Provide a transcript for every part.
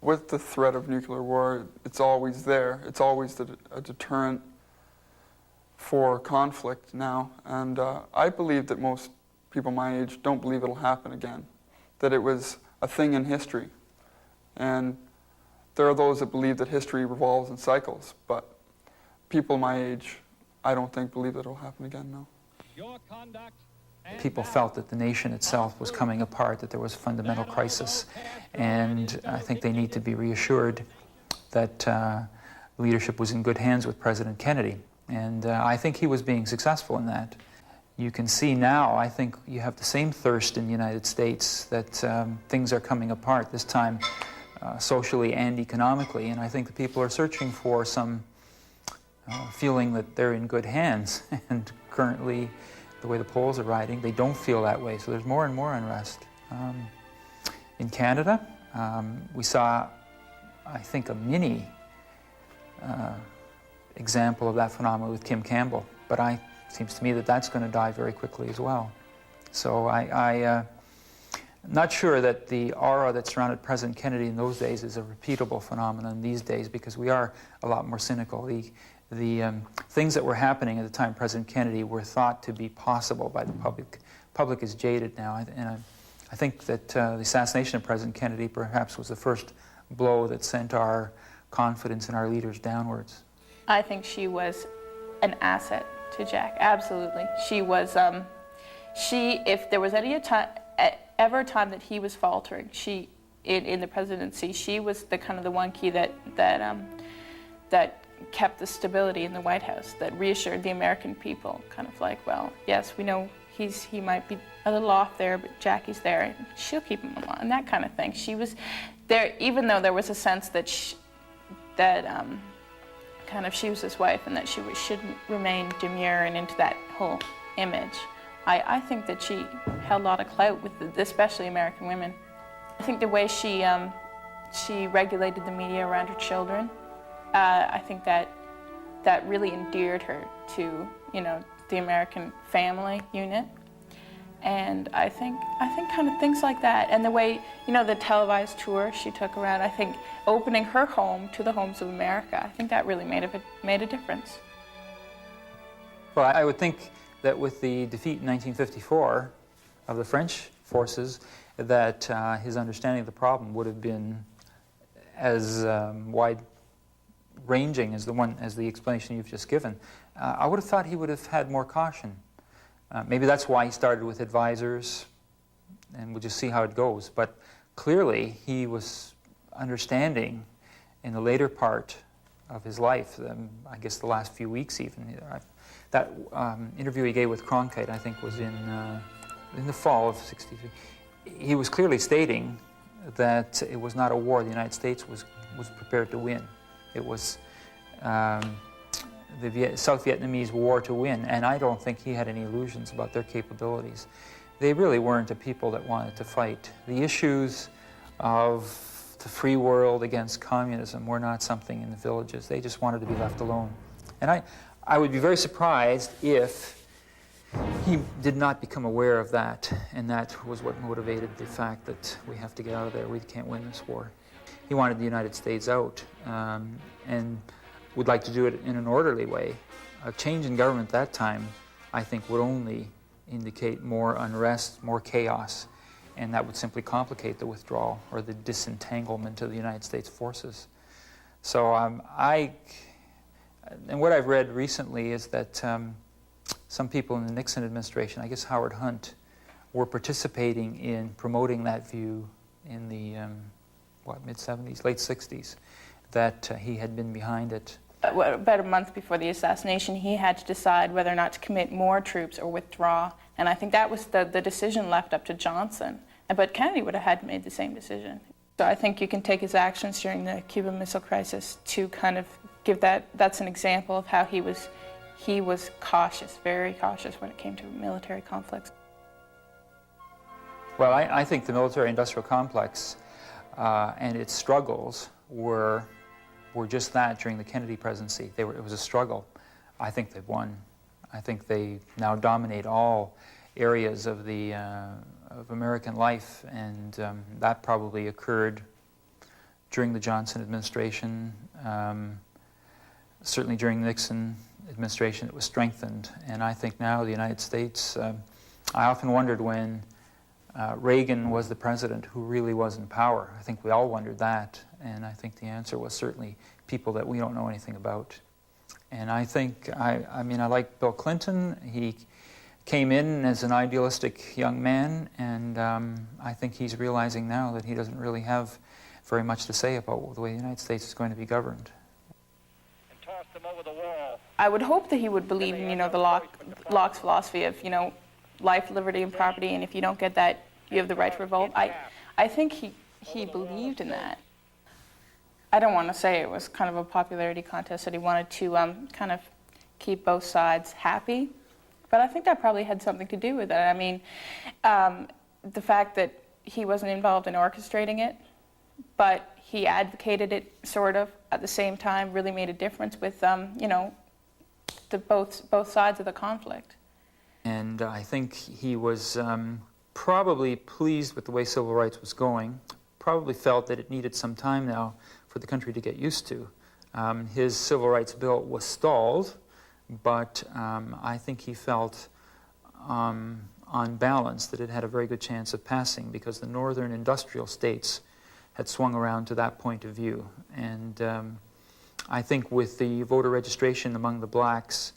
With the threat of nuclear war, it's always there. It's always a deterrent for conflict now. And I believe that most people my age don't believe it'll happen again, that it was a thing in history. And there are those that believe that history revolves in cycles, but people my age, I don't think believe that it'll happen again, no. People felt that the nation itself was coming apart, that there was a fundamental crisis, and I think they need to be reassured that leadership was in good hands with President Kennedy, and I think he was being successful in that. You can see now, I think you have the same thirst in the United States that things are coming apart, this time socially and economically, and I think the people are searching for some feeling that they're in good hands, and currently the way the polls are riding, they don't feel that way, so there's more and more unrest. In Canada, we saw, I think, a mini example of that phenomenon with Kim Campbell, but it seems to me that that's going to die very quickly as well. So I'm not sure that the aura that surrounded President Kennedy in those days is a repeatable phenomenon these days, because we are a lot more cynical. The things that were happening at the time of President Kennedy were thought to be possible by the public. Public is jaded now, and I think that the assassination of President Kennedy perhaps was the first blow that sent our confidence in our leaders downwards. I think she was an asset to Jack, absolutely. She was, if there was any time, ever a time that he was faltering, in the presidency, she was the kind of the one key that kept the stability in the White House, that reassured the American people, kind of like, well, yes, we know he might be a little off there, but Jackie's there, and she'll keep him along, and that kind of thing. She was there, even though there was a sense that she was his wife, and that she should remain demure and into that whole image. I think that she held a lot of clout with especially American women. I think the way she regulated the media around her children, I think that really endeared her to, the American family unit. And I think kind of things like that, and the way, the televised tour she took around, I think opening her home to the homes of America, I think that really made a difference. Well, I would think that with the defeat in 1954 of the French forces, that his understanding of the problem would have been as wide-ranging as the explanation you've just given. I would have thought he would have had more caution. Maybe that's why he started with advisors, and we'll just see how it goes. But clearly, he was understanding in the later part of his life, I guess the last few weeks even. That interview he gave with Cronkite, I think, was in the fall of '63. He was clearly stating that it was not a war the United States was prepared to win. It was the South Vietnamese war to win, and I don't think he had any illusions about their capabilities. They really weren't a people that wanted to fight. The issues of the free world against communism were not something in the villages. They just wanted to be left alone. And I would be very surprised if he did not become aware of that, and that was what motivated the fact that we have to get out of there, we can't win this war. He wanted the United States out, and would like to do it in an orderly way. A change in government at that time, I think, would only indicate more unrest, more chaos, and that would simply complicate the withdrawal or the disentanglement of the United States forces. So and what I've read recently is that some people in the Nixon administration, I guess Howard Hunt, were participating in promoting that view in the mid-'70s, late '60s, that he had been behind it. About a month before the assassination, he had to decide whether or not to commit more troops or withdraw, and I think that was the decision left up to Johnson. But Kennedy would have had made the same decision. So I think you can take his actions during the Cuban Missile Crisis to kind of give that's an example of how he was cautious, very cautious when it came to military conflicts. Well, I think the military-industrial complex and its struggles were just that during the Kennedy presidency. It was a struggle. I think they've won. I think they now dominate all areas of of American life, and that probably occurred during the Johnson administration. Certainly during the Nixon administration, it was strengthened. And I think now the United States, I often wondered when Reagan was the president who really was in power. I think we all wondered that. And I think the answer was certainly people that we don't know anything about. And I think, I mean, I like Bill Clinton. He came in as an idealistic young man, and I think he's realizing now that he doesn't really have very much to say about the way the United States is going to be governed. And toss them over the wall. I would hope that he would believe in, the Locke's philosophy of, life, liberty, and property, and if you don't get that, you have the right to revolt. I think he believed in that. I don't want to say it was kind of a popularity contest that he wanted to kind of keep both sides happy, but I think that probably had something to do with it. I mean, the fact that he wasn't involved in orchestrating it, but he advocated it sort of at the same time really made a difference with, both sides of the conflict. And I think he was probably pleased with the way civil rights was going, probably felt that it needed some time now for the country to get used to. His civil rights bill was stalled, but I think he felt on balance that it had a very good chance of passing because the northern industrial states had swung around to that point of view. And I think with the voter registration among the blacks,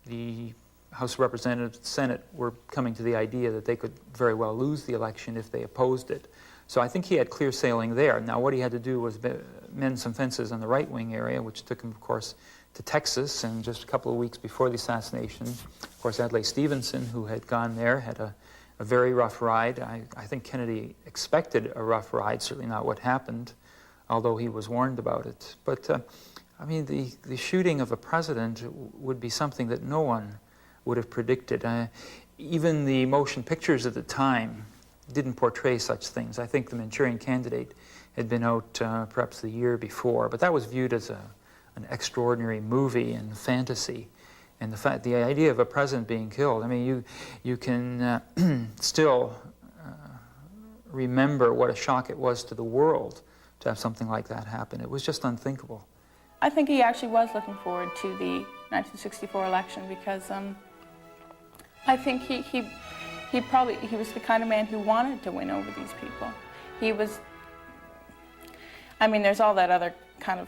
the House of Representatives and Senate were coming to the idea that they could very well lose the election if they opposed it. So I think he had clear sailing there. Now what he had to do was mend some fences in the right-wing area, which took him, of course, to Texas. And just a couple of weeks before the assassination, of course, Adlai Stevenson, who had gone there, had a very rough ride. I think Kennedy expected a rough ride, certainly not what happened, although he was warned about it. But, I mean, the shooting of a president would be something that no one would have predicted. Even the motion pictures at the time didn't portray such things. I think The Manchurian Candidate had been out perhaps the year before, but that was viewed as an extraordinary movie and fantasy. And the idea of a president being killed, I mean, you can still remember what a shock it was to the world to have something like that happen. It was just unthinkable. I think he actually was looking forward to the 1964 election because I think he was the kind of man who wanted to win over these people. He was, I mean, there's all that other kind of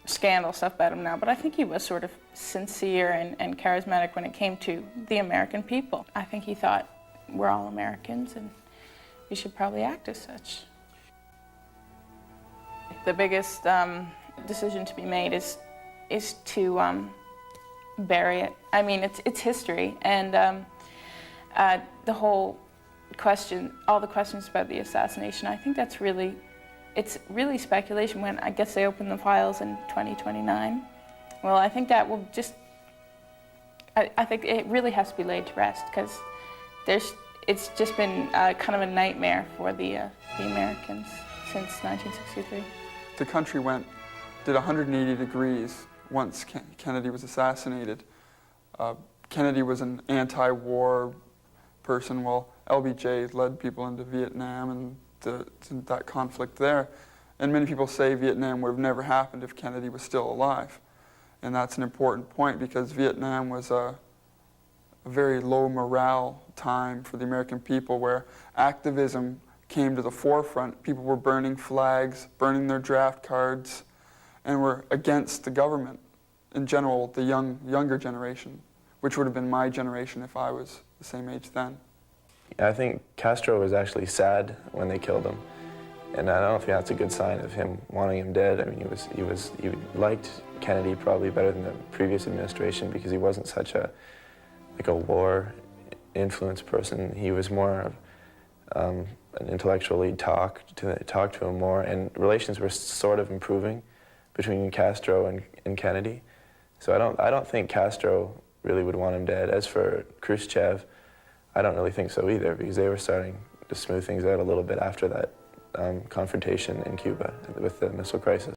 scandal stuff about him now, but I think he was sort of sincere and charismatic when it came to the American people. I think he thought, we're all Americans and we should probably act as such. The biggest decision to be made is to bury it. I mean, it's history, and the whole question, all the questions about the assassination, I think it's really speculation. When I guess they open the files in 2029, well, I think that will just, I think it really has to be laid to rest because it's just been kind of a nightmare for the Americans since 1963. The country did 180 degrees once Kennedy was assassinated. Kennedy was an anti-war person, while LBJ led people into Vietnam and that conflict there. And many people say Vietnam would have never happened if Kennedy was still alive. And that's an important point because Vietnam was a very low morale time for the American people where activism came to the forefront. People were burning flags, burning their draft cards, and were against the government. In general, the younger generation, which would have been my generation if I was the same age then. I think Castro was actually sad when they killed him, and I don't think that's a good sign of him wanting him dead. I mean, he liked Kennedy probably better than the previous administration because he wasn't such a war influenced person. He was more an intellectually talk to him more, and relations were sort of improving between Castro and Kennedy. So I don't think Castro really would want him dead. As for Khrushchev, I don't really think so either, because they were starting to smooth things out a little bit after that confrontation in Cuba with the missile crisis.